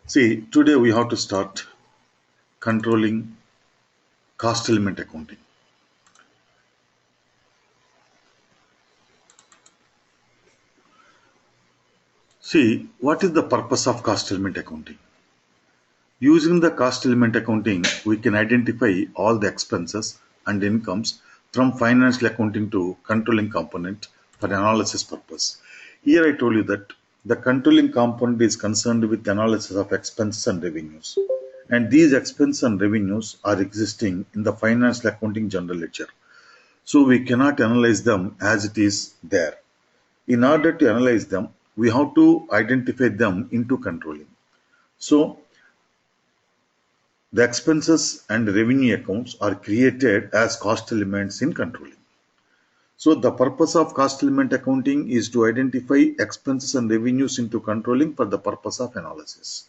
See, today we have to start controlling cost element accounting. See, what is the purpose of cost element accounting? Using the cost element accounting, we can identify all the expenses and incomes from financial accounting to controlling component for analysis purpose. Here I told you that the controlling component is concerned with analysis of expenses and revenues. And these expenses and revenues are existing in the financial accounting general ledger. So we cannot analyze them as it is there. In order to analyze them, we have to identify them into controlling. So the expenses and revenue accounts are created as cost elements in controlling. So the purpose of cost element accounting is to identify expenses and revenues into controlling for the purpose of analysis.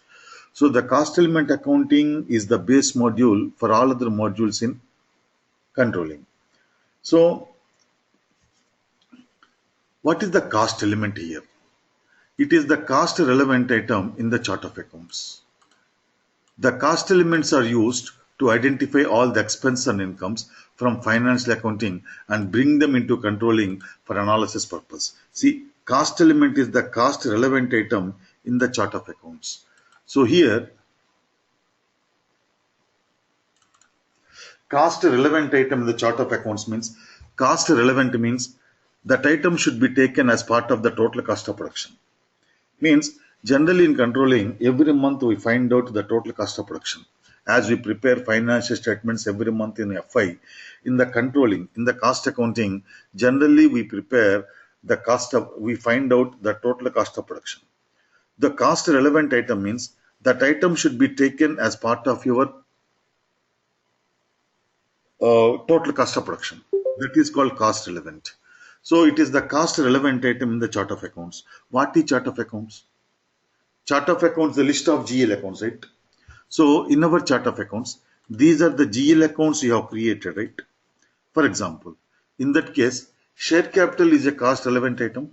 So the cost element accounting is the base module for all other modules in controlling. So what is the cost element here? It is the cost relevant item in the chart of accounts. The cost elements are used to identify all the expenses and incomes from financial accounting and bring them into controlling for analysis purpose. See, cost element is the cost relevant item in the chart of accounts. So here, cost relevant item in the chart of accounts means cost relevant means that item should be taken as part of the total cost of production. Means generally in controlling, every month we find out the total cost of production. As we prepare financial statements every month in FI, in the controlling, in the cost accounting, generally we prepare the cost of, we find out the total cost of production. The cost relevant item means that item should be taken as part of your total cost of production. That is called cost relevant. So it is the cost relevant item in the chart of accounts. What is chart of accounts? Chart of accounts, the list of GL accounts, right? So in our chart of accounts, these are the GL accounts you have created, right? For example, in that case, share capital is a cost relevant item.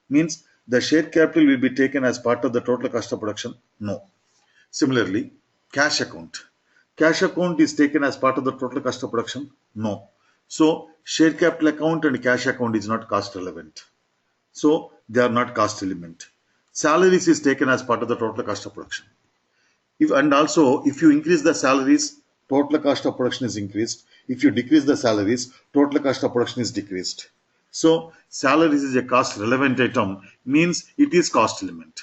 Means the share capital will be taken as part of the total cost of production? No. Similarly, cash account. Cash account is taken as part of the total cost of production? No. So share capital account and cash account is not cost relevant. So they are not cost element. Salaries is taken as part of the total cost of production. And also, if you increase the salaries, total cost of production is increased. If you decrease the salaries, total cost of production is decreased. So salaries is a cost relevant item, means it is cost element.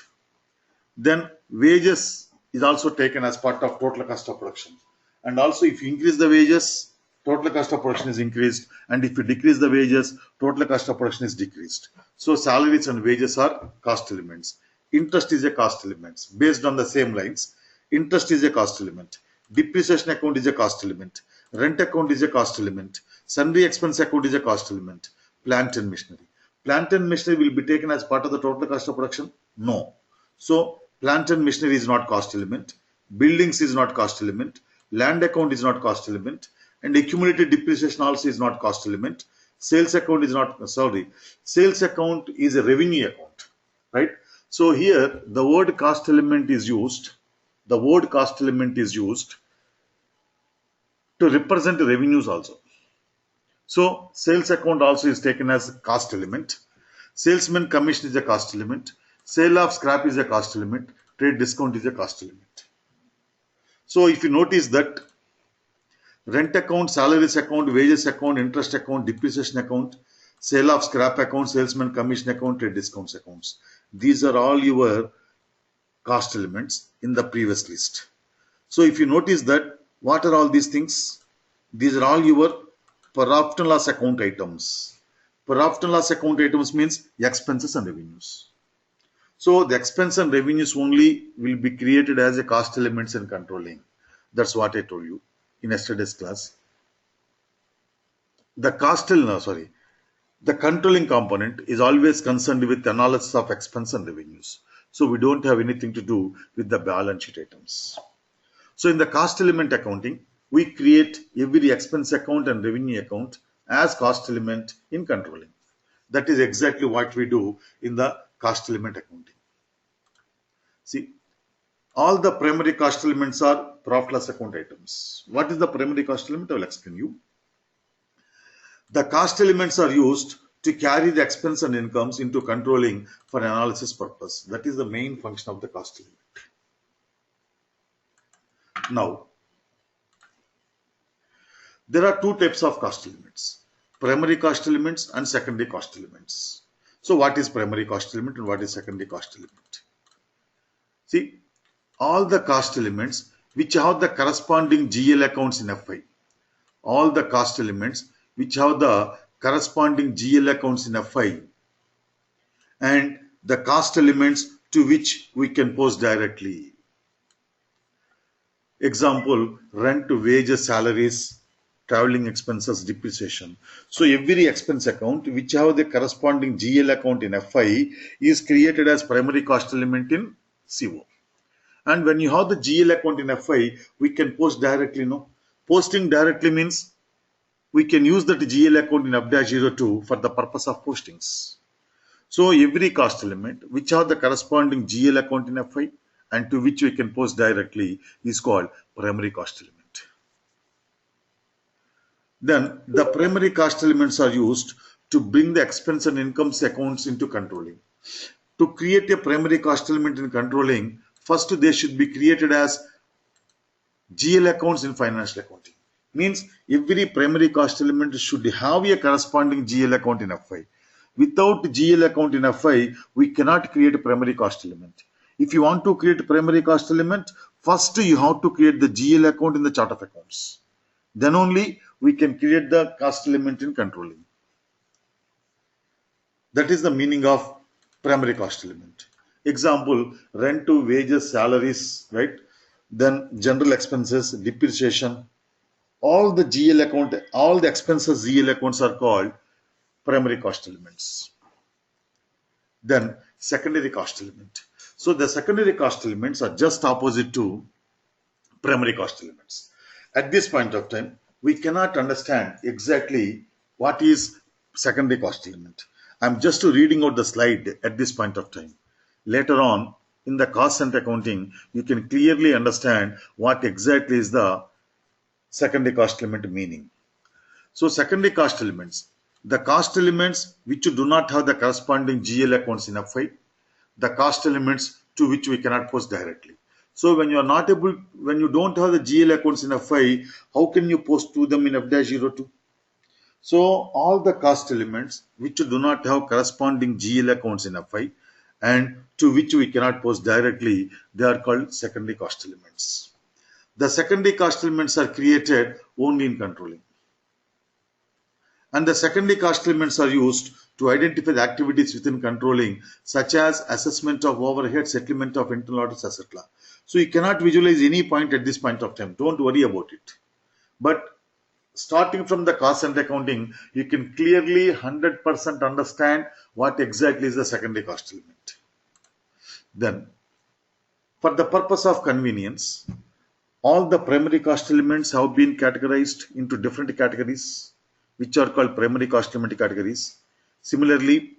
Then wages is also taken as part of total cost of production. And also if you increase the wages, total cost of production is increased. And if you decrease the wages, total cost of production is decreased. So salaries and wages are cost elements. Interest is a cost element. Based on the same lines, interest is a cost element. Depreciation account is a cost element. Rent account is a cost element. Sundry expense account is a cost element. Plant and machinery. Plant and machinery will be taken as part of the total cost of production? No. So plant and machinery is not cost element. Buildings is not cost element. Land account is not cost element. And accumulated depreciation also is not cost element. Sales account is not, sorry, sales account is a revenue account, right? So here the word cost element is used. The word cost element is used to represent revenues also. So sales account also is taken as cost element. Salesman commission is a cost element. Sale of scrap is a cost element. Trade discount is a cost element. So if you notice that rent account, salaries account, wages account, interest account, depreciation account, sale of scrap account, salesman commission account, trade discounts accounts. These are all your cost elements in the previous list. So if you notice that, what are all these things? These are all your profit and loss account items. Profit and loss account items means expenses and revenues. So the expense and revenues only will be created as a cost elements in controlling. That's what I told you in yesterday's class. The the controlling component is always concerned with analysis of expense and revenues. So we don't have anything to do with the balance sheet items. So in the cost element accounting, we create every expense account and revenue account as cost element in controlling. That is exactly what we do in the cost element accounting. See, All the primary cost elements are profit loss account items. What is the primary cost element? I will explain you. The cost elements are used to carry the expense and incomes into controlling for analysis purpose. That is the main function of the cost element. Now, there are two types of cost elements: primary cost elements and secondary cost elements. So what is primary cost element and what is secondary cost element? See, all the cost elements which have the corresponding GL accounts in FI, all the cost elements which have the corresponding GL accounts in FI, and the cost elements to which we can post directly. Example, rent, wages, salaries, traveling expenses, depreciation. So every expense account which have the corresponding GL account in FI is created as primary cost element in CO. And when you have the GL account in FI, we can post directly. No, posting directly means we can use that GL account in F-02 for the purpose of postings. So every cost element which have the corresponding GL account in FI and to which we can post directly is called primary cost element. Then the primary cost elements are used to bring the expense and incomes accounts into controlling. To create a primary cost element in controlling, first they should be created as GL accounts in financial accounting. Means every primary cost element should have a corresponding GL account in FI. Without GL account in FI, we cannot create a primary cost element. If you want to create a primary cost element, first you have to create the GL account in the chart of accounts. Then only we can create the cost element in controlling. That is the meaning of primary cost element. Example, rent to wages, salaries, right? Then general expenses, depreciation, all the GL account, all the expenses GL accounts are called primary cost elements. Then secondary cost element. So the secondary cost elements are just opposite to primary cost elements. At this point of time, we cannot understand exactly what is secondary cost element. I'm just reading out the slide at this point of time. Later on, in the cost center accounting, you can clearly understand what exactly is the secondary cost element meaning. So secondary cost elements, the cost elements which do not have the corresponding GL accounts in FI, the cost elements to which we cannot post directly. So when you are not able, when you don't have the GL accounts in FI, how can you post to them in F-02? So all the cost elements which do not have corresponding GL accounts in FI and to which we cannot post directly, they are called secondary cost elements. The secondary cost elements are created only in controlling. And the secondary cost elements are used to identify the activities within controlling, such as assessment of overhead, settlement of internal audits, etc. So you cannot visualize any point at this point of time. Don't worry about it. But starting from the cost center accounting, you can clearly 100% understand what exactly is the secondary cost element. Then, for the purpose of convenience, all the primary cost elements have been categorized into different categories, which are called primary cost element categories. Similarly,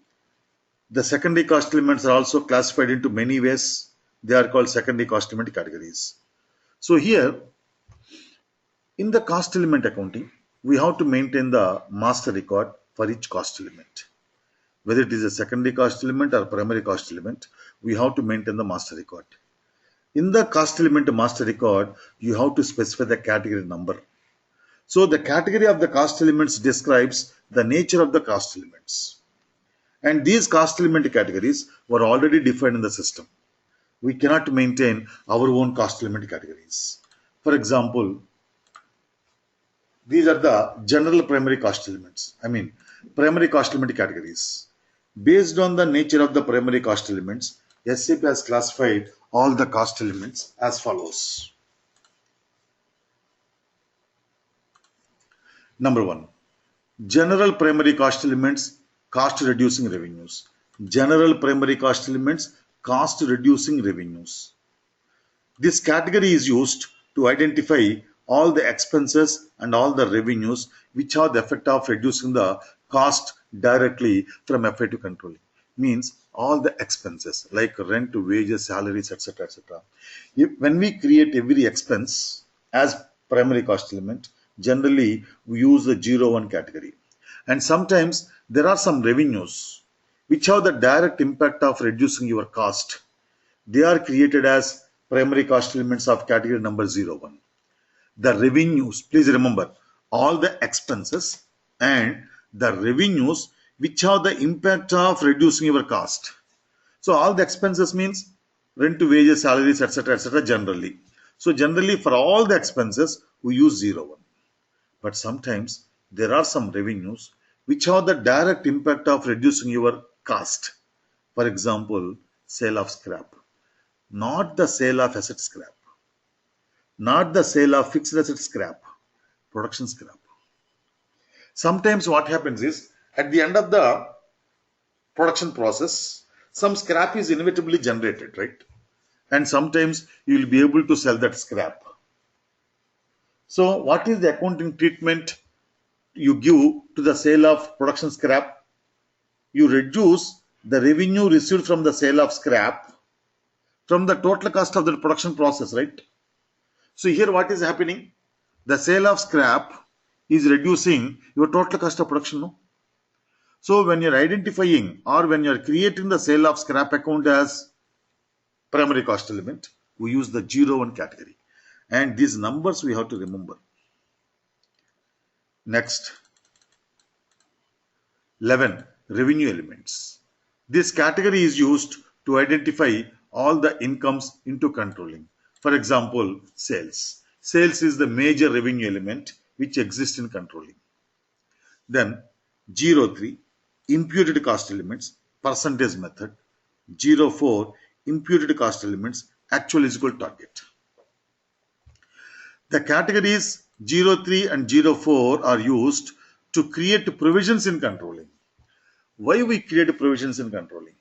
the secondary cost elements are also classified into many ways. They are called secondary cost element categories. So here, in the cost element accounting, we have to maintain the master record for each cost element. Whether it is a secondary cost element or primary cost element, we have to maintain the master record. In the cost element master record, you have to specify the category number. So the category of the cost elements describes the nature of the cost elements. And these cost element categories were already defined in the system. We cannot maintain our own cost element categories. For example, these are the general primary cost elements. Primary cost element categories. Based on the nature of the primary cost elements, SAP has classified all the cost elements as follows. Number 1, general primary cost elements, cost reducing revenues. General primary cost elements, cost reducing revenues. This category is used to identify all the expenses and all the revenues which have the effect of reducing the cost directly from FI to controlling. means all the expenses like rent, wages, salaries, etc. etc. When we create every expense as primary cost element, generally we use the 0 1 category. And sometimes there are some revenues which have the direct impact of reducing your cost. They are created as primary cost elements of category number 0 1. The revenues, please remember, all the expenses and the revenues which have the impact of reducing your cost. So all the expenses means rent, wages, salaries, etc. generally. So generally for all the expenses we use 0 1. But sometimes there are some revenues which have the direct impact of reducing your cost. For example, sale of scrap, not the sale of asset scrap, not the sale of fixed asset scrap, production scrap. Sometimes what happens is at the end of the production process, some scrap is inevitably generated, right? And sometimes you will be able to sell that scrap. So what is the accounting treatment you give to the sale of production scrap? You reduce the revenue received from the sale of scrap from the total cost of the production process, right? So here what is happening? The sale of scrap is reducing your total cost of production, no? So when you're identifying or when you're creating the sale of scrap account as primary cost element, we use the 0 1 category. And these numbers we have to remember. Next, 11, revenue elements. This category is used to identify all the incomes into controlling. For example, sales. Sales is the major revenue element which exists in controlling. Then 03, imputed cost elements, percentage method. 04, imputed cost elements, actual is equal target. The categories 03 and 04 are used to create provisions in controlling. Why we create provisions in controlling?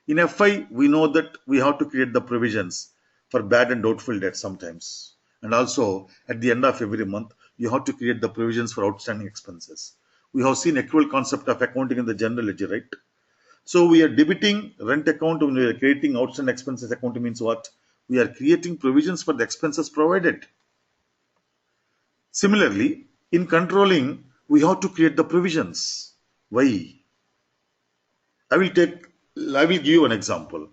In FI, we know that we have to create the provisions for bad and doubtful debt sometimes. And also, at the end of every month, you have to create the provisions for outstanding expenses. We have seen accrual concept of accounting in the general ledger, right? So we are debiting rent account when we are creating outstanding expenses account means what? We are creating provisions for the expenses provided. Similarly, in controlling, we have to create the provisions. Why? I will give you an example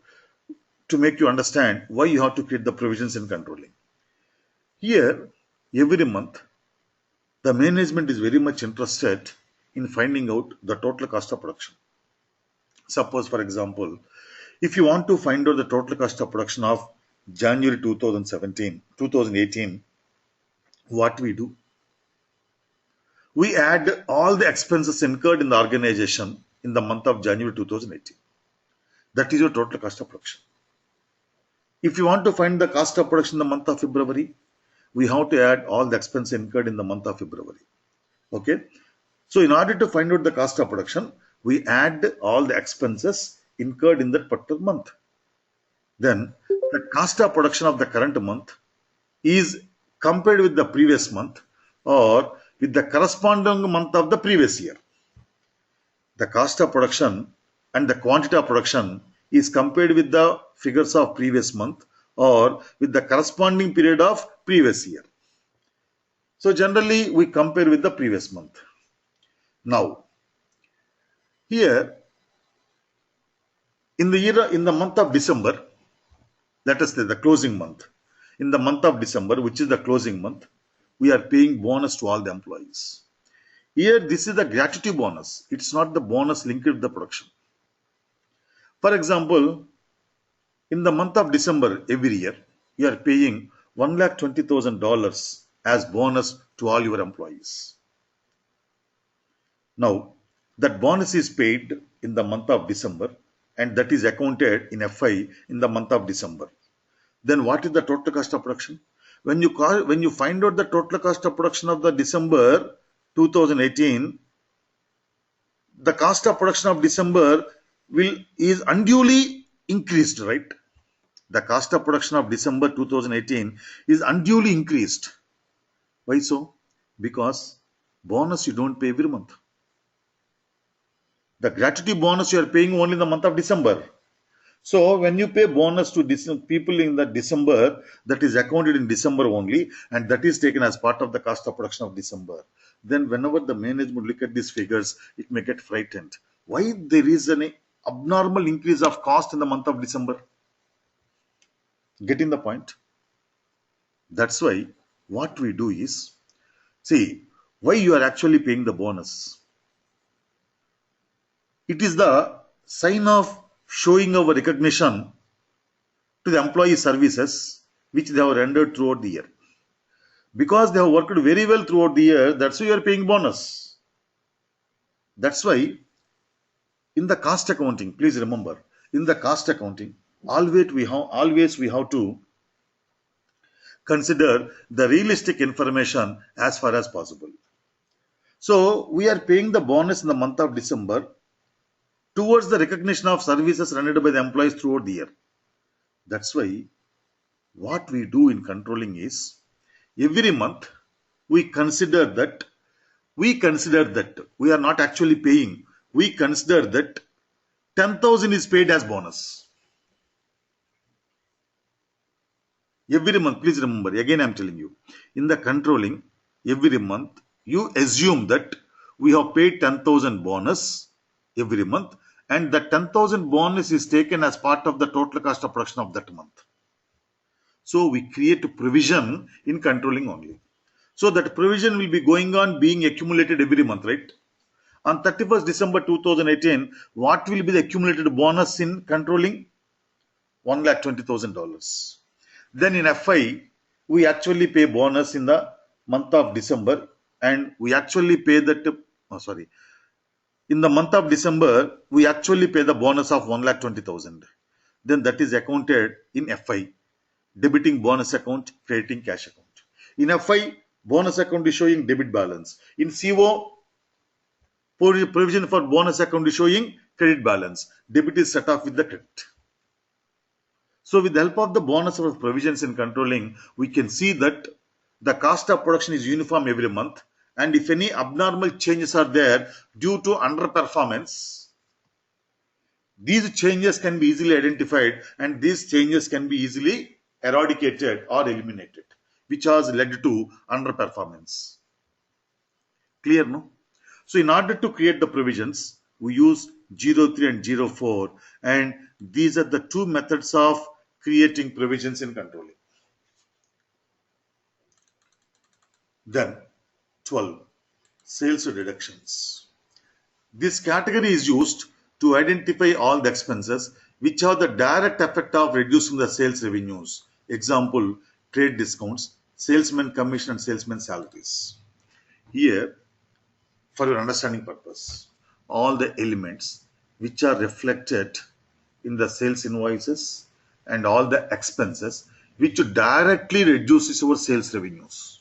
to make you understand why you have to create the provisions in controlling. Here, every month, the management is very much interested in finding out the total cost of production. Suppose, for example, if you want to find out the total cost of production of January 2018, what we do? We add all the expenses incurred in the organization in the month of January 2018. That is your total cost of production. If you want to find the cost of production in the month of February, we have to add all the expenses incurred in the month of February. Okay. So in order to find out the cost of production, we add all the expenses incurred in that particular month. Then the cost of production of the current month is compared with the previous month or with the corresponding month of the previous year. The cost of production and the quantity of production is compared with the figures of previous month or with the corresponding period of previous year. So generally we compare with the previous month. Now, here in the month of December, let us say the closing month. In the month of December, which is the closing month, we are paying bonus to all the employees. Here, this is the gratuity bonus. It's not the bonus linked with the production. For example, in the month of December every year, you are paying $1,20,000 as bonus to all your employees. Now, that bonus is paid in the month of December and that is accounted in FI in the month of December. Then what is the total cost of production? When you find out the total cost of production of the December 2018, the cost of production of December is unduly increased, right? The cost of production of December 2018 is unduly increased. Why so? Because bonus you don't pay every month. The gratuity bonus you are paying only in the month of December. So when you pay bonus to people in the December, that is accounted in December only, and that is taken as part of the cost of production of December. Then whenever the management look at these figures, it may get frightened. Why there is an abnormal increase of cost in the month of December? Getting the point? That's why what we do is, see, why you are actually paying the bonus. It is the sign of showing our recognition to the employee services which they have rendered throughout the year. Because they have worked very well throughout the year, that's why you are paying bonus. That's why in the cost accounting, please remember, in the cost accounting, always we have to consider the realistic information as far as possible. So we are paying the bonus in the month of December towards the recognition of services rendered by the employees throughout the year. That's why what we do in controlling is every month we consider that we are not actually paying. We consider that 10,000 is paid as bonus. Every month, please remember, again I am telling you, in the controlling, every month, you assume that we have paid 10,000 bonus every month, and the 10,000 bonus is taken as part of the total cost of production of that month. So we create a provision in controlling only. So that provision will be going on being accumulated every month, right? On 31st December 2018, what will be the accumulated bonus in controlling? $120,000. Then in FI, we actually pay bonus in the month of December, and we actually pay that, in the month of December, we actually pay the bonus of 1,20,000. Then that is accounted in FI, debiting bonus account, crediting cash account. In FI, bonus account is showing debit balance. In CO, provision for bonus account is showing credit balance. Debit is set off with the credit. So with the help of the bonus of provisions in controlling, we can see that the cost of production is uniform every month, and if any abnormal changes are there due to underperformance, these changes can be easily identified, and these changes can be easily eradicated or eliminated, which has led to underperformance. Clear, no? So in order to create the provisions, we use 03 and 04, and these are the two methods of creating provisions in controlling. Then 12, sales deductions. This category is used to identify all the expenses which have the direct effect of reducing the sales revenues. Example, trade discounts, salesman commission and salesman salaries. Here, for your understanding purpose, all the elements which are reflected in the sales invoices and all the expenses which directly reduces our sales revenues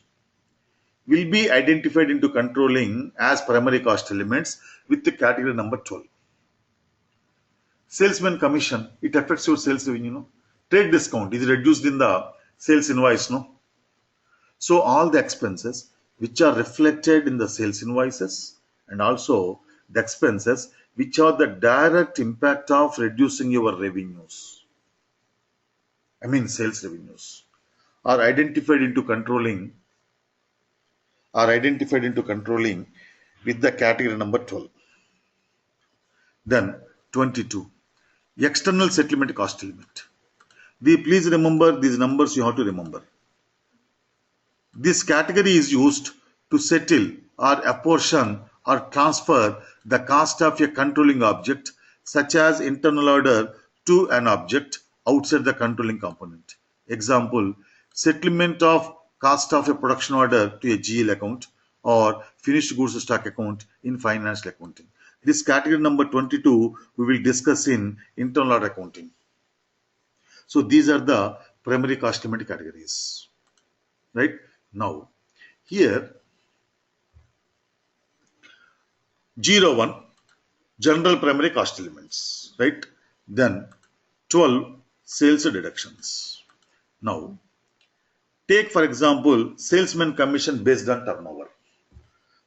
will be identified into controlling as primary cost elements with the category number 12. Salesman commission, it affects your sales revenue, no? Trade discount is reduced in the sales invoice, no? So all the expenses which are reflected in the sales invoices and also the expenses which are the direct impact of reducing your revenues, sales revenues, are identified into controlling with the category number 12. Then 22, external settlement cost element. Please remember these numbers, you have to remember. This category is used to settle or apportion or transfer the cost of a controlling object such as internal order to an object outside the controlling component. Example, settlement of cost of a production order to a GL account or finished goods stock account in financial accounting. This category number 22 we will discuss in internal order accounting. So these are the primary cost element categories. Right? Now, here 01, general primary cost elements, right? Then 12, sales deductions. Now, take for example, salesman commission based on turnover.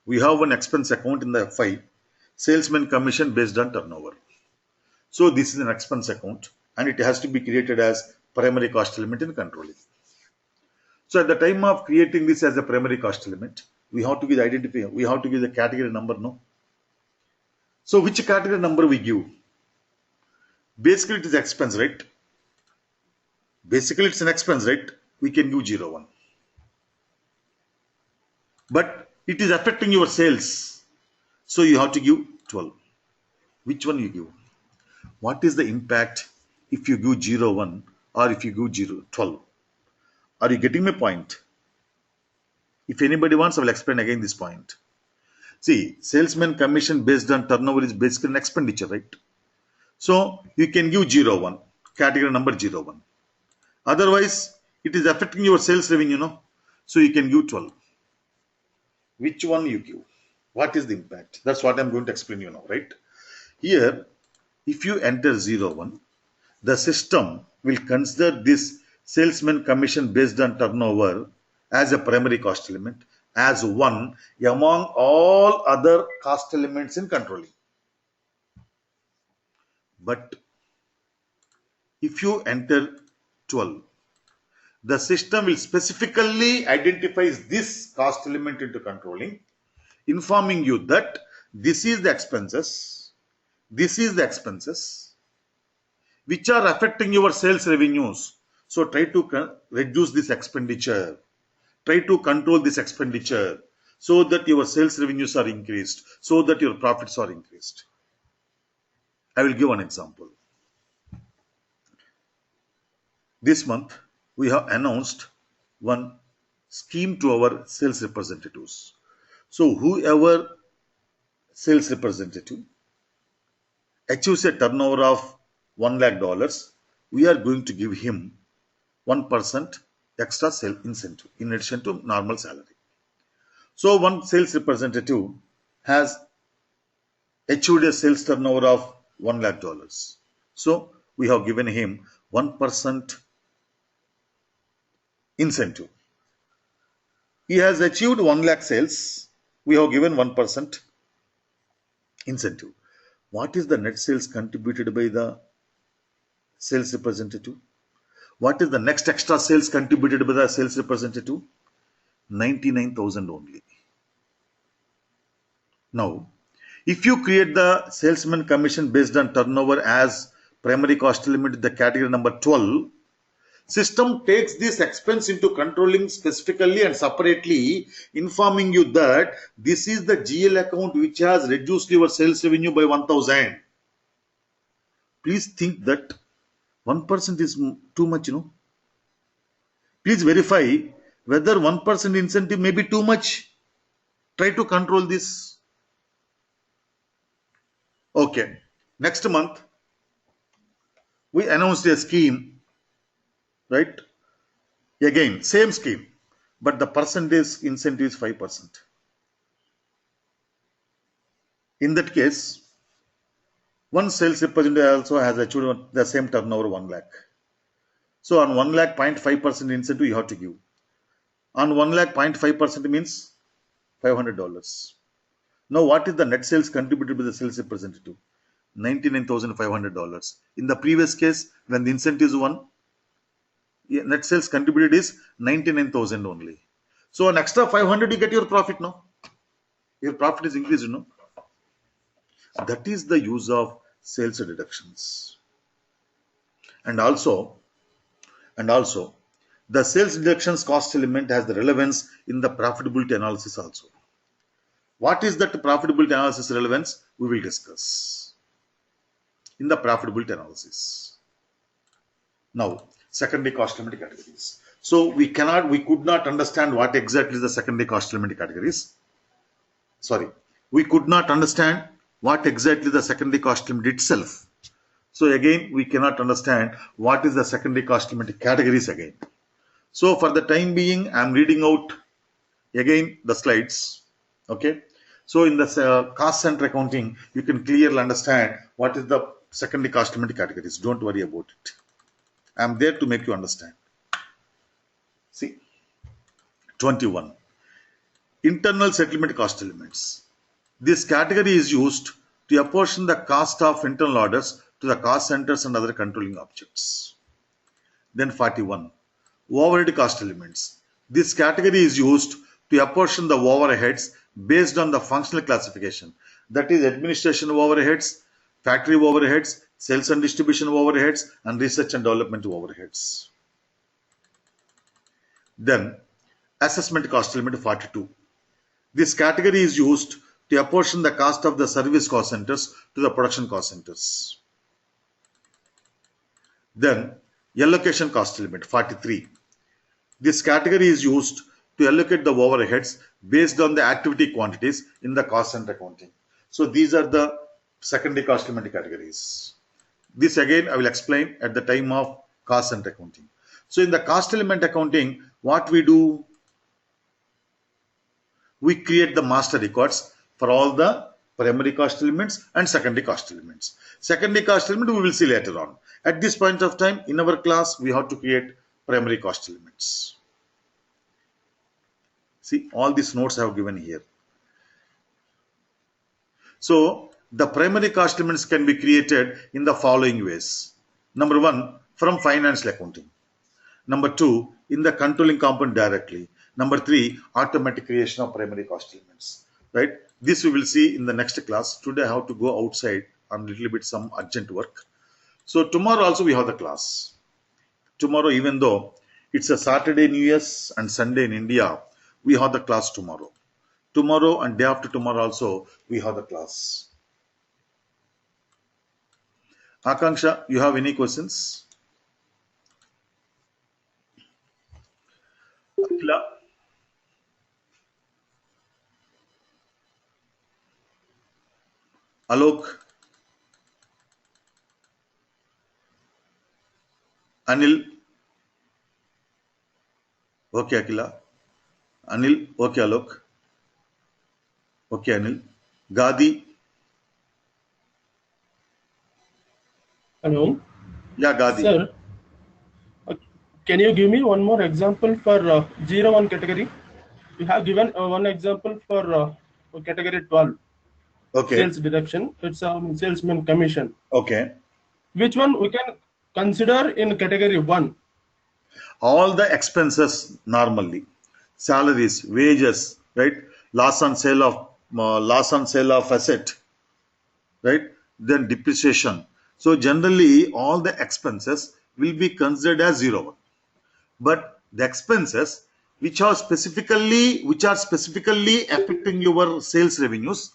We have one expense account in the FI. salesman commission based on turnover. So this is an expense account and it has to be created as primary cost element in controlling. So at the time of creating this as a primary cost element, we have to give the identifier, we have to give the category number, no? So which category number we give? Basically it is expense, right? Basically it's an expense, right? We can give 01. But it is affecting your sales. So you have to give 12. Which one you give? What is the impact if you give 01 or if you give 12? Are you getting my point? If anybody wants, I will explain again this point. See, salesman commission based on turnover is basically an expenditure, right? So you can give 01, category number 01. Otherwise, it is affecting your sales revenue, no? So you can give 12. Which one you give? What is the impact? That's what I'm going to explain you now, right? Here, if you enter 01, the system will consider this salesman commission based on turnover as a primary cost element as one among all other cost elements in controlling. But if you enter 12, the system will specifically identify this cost element into controlling, informing you that this is the expenses which are affecting your sales revenues. So try to reduce this expenditure. Try to control this expenditure so that your sales revenues are increased, so that your profits are increased. I will give an example. This month, we have announced one scheme to our sales representatives. So whoever sales representative achieves a turnover of $1 lakh, we are going to give him 1% extra sale incentive in addition to normal salary. So one sales representative has achieved a sales turnover of $1 lakh. So we have given him 1% incentive. He has achieved 1 lakh sales. We have given 1% incentive. What is the net sales contributed by the sales representative? What is the next extra sales contributed by the sales representative? 99,000 only. Now, if you create the salesman commission based on turnover as primary cost element, the category number 12, system takes this expense into controlling specifically and separately, informing you that this is the GL account which has reduced your sales revenue by 1,000. Please think that 1% is too much, Please verify whether 1% incentive may be too much. Try to control this. Okay. Next month, we announced a scheme, right? Again, same scheme, but the percentage incentive is 5%. In that case, one sales representative also has achieved the same turnover 1 lakh. So on 1 lakh, 0.5% incentive you have to give. On 1 lakh, 0.5% means $500. Now what is the net sales contributed by the sales representative? $99,500. In the previous case, when the incentive is 1, net sales contributed is 99,000 only. So an extra 500 you get your profit now. Your profit is increased, That is the use of sales deductions. And also, the sales deductions cost element has the relevance in the profitability analysis also. What is that profitability analysis relevance? We will discuss in the profitability analysis. Now, secondary cost element categories. So we could not understand what exactly is the secondary cost element categories. Sorry, we could not understand what exactly the secondary cost element itself. So again, we cannot understand what is the secondary cost element categories again. So for the time being, I am reading out again the slides. Okay. So in the cost center accounting, you can clearly understand what is the secondary cost element categories. Don't worry about it. I am there to make you understand. See, 21. Internal settlement cost elements. This category is used to apportion the cost of internal orders to the cost centers and other controlling objects. Then 41. Overhead cost elements. This category is used to apportion the overheads based on the functional classification. That is administration overheads, factory overheads, sales and distribution overheads, and research and development overheads. Then assessment cost element 42. This category is used to apportion the cost of the service cost centers to the production cost centers. Then allocation cost element 43. This category is used to allocate the overheads based on the activity quantities in the cost center accounting. So these are the secondary cost element categories. This again I will explain at the time of cost center accounting. So in the cost element accounting, what we do? We create the master records for all the primary cost elements and secondary cost elements. Secondary cost element we will see later on. At this point of time in our class, we have to create primary cost elements. See, all these notes I have given here. So the primary cost elements can be created in the following ways. Number one, from financial accounting. Number two, in the controlling component directly. Number three, automatic creation of primary cost elements. Right? This we will see in the next class. Today I have to go outside on a little bit some urgent work. So tomorrow also we have the class. Tomorrow, even though it's a Saturday in US and Sunday in India, we have the class tomorrow. Tomorrow and day after tomorrow also we have the class. Akanksha, you have any questions? Akila? Alok? Anil? Okay, Akila. Anil? Okay, Alok. Okay, Anil. Gadi? Hello. Yeah, Gadi. Sir, can you give me one more example for 01 category? You have given one example for category 12. Okay. Sales deduction. It's a salesman commission. Okay. Which one we can consider in category 1? All the expenses normally. Salaries, wages, right? Loss on sale of asset, right? Then depreciation. So generally all the expenses will be considered as 01. But the expenses which are specifically affecting your sales revenues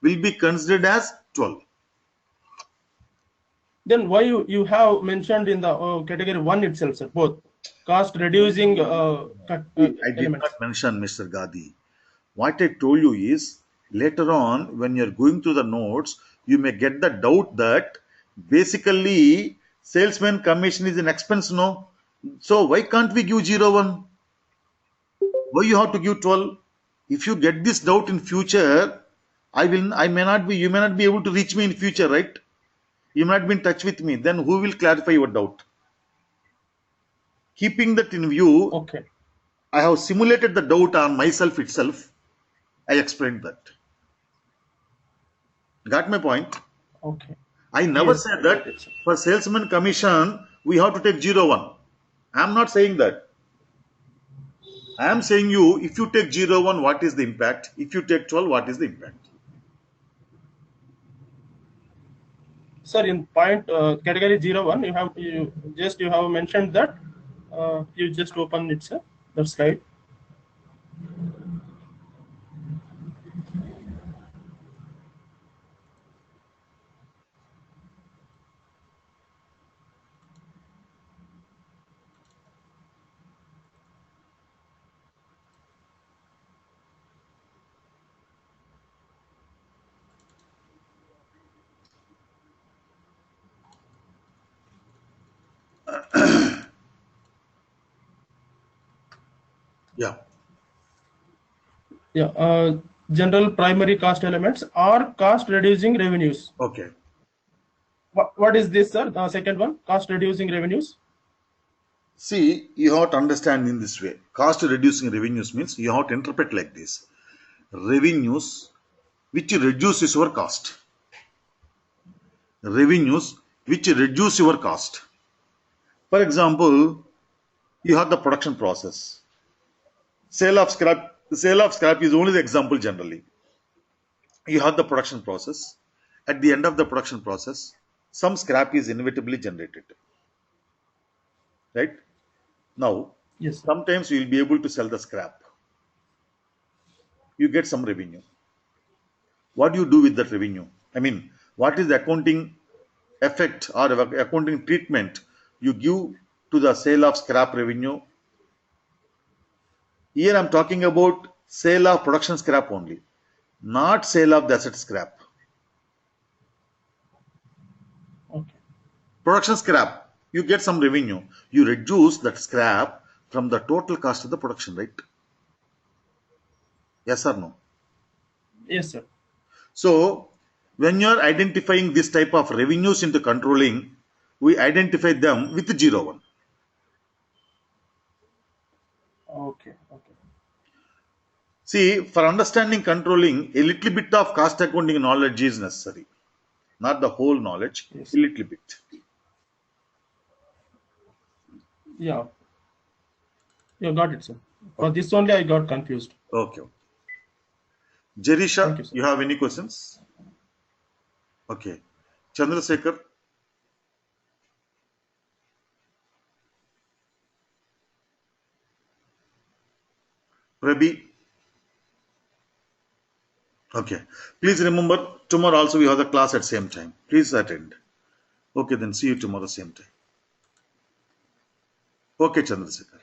will be considered as 12. Then why you have mentioned in the category 1 itself, sir, both cost reducing I did not mention, Mr. Gadi. What I told you is later on when you're going through the notes, you may get the doubt that basically salesman commission is an expense, no? So why can't we give 01? Why you have to give 12? If you get this doubt in future, you may not be able to reach me in future, right? You may not be in touch with me. Then who will clarify your doubt? Keeping that in view, okay, I have simulated the doubt on myself itself. I explained that. Got my point? Okay. I never said that for salesman commission we have to take 01. I am not saying that. I am saying you, if you take 01, what is the impact? If you take 12, what is the impact? Sir, in point category 01, you have mentioned that you just open it, sir, the slide. Yeah. Yeah. General primary cost elements or cost reducing revenues. Okay. What is this, sir? The second one, cost reducing revenues. See, you have to understand in this way. Cost reducing revenues means you have to interpret like this. Revenues which reduces your cost. revenues which reduce your cost. For example, you have the production process. Sale of scrap is only the example generally. You have the production process. At the end of the production process, some scrap is inevitably generated. Right? Now, Yes, sir. sometimes you will be able to sell the scrap. You get some revenue. What do you do with that revenue? I mean, what is the accounting effect or accounting treatment you give to the sale of scrap revenue? Here I'm talking about sale of production scrap only, not sale of the asset scrap. Okay. Production scrap, you get some revenue. You reduce that scrap from the total cost of the production, right? Yes or no? Yes, sir. So, when you're identifying this type of revenues into controlling, we identify them with 01. Okay. Okay. See, for understanding controlling, a little bit of cost accounting knowledge is necessary. Not the whole knowledge, Yes. a little bit. Yeah. You got it, sir. For Okay. this only I got confused. Okay. Jerisha, Thank you, sir. you have any questions? Okay. Chandrasekhar, Prabhi. Okay. Please remember, tomorrow also we have the class at same time. Please attend. Okay, then see you tomorrow same time. Okay, Chandrasekhar.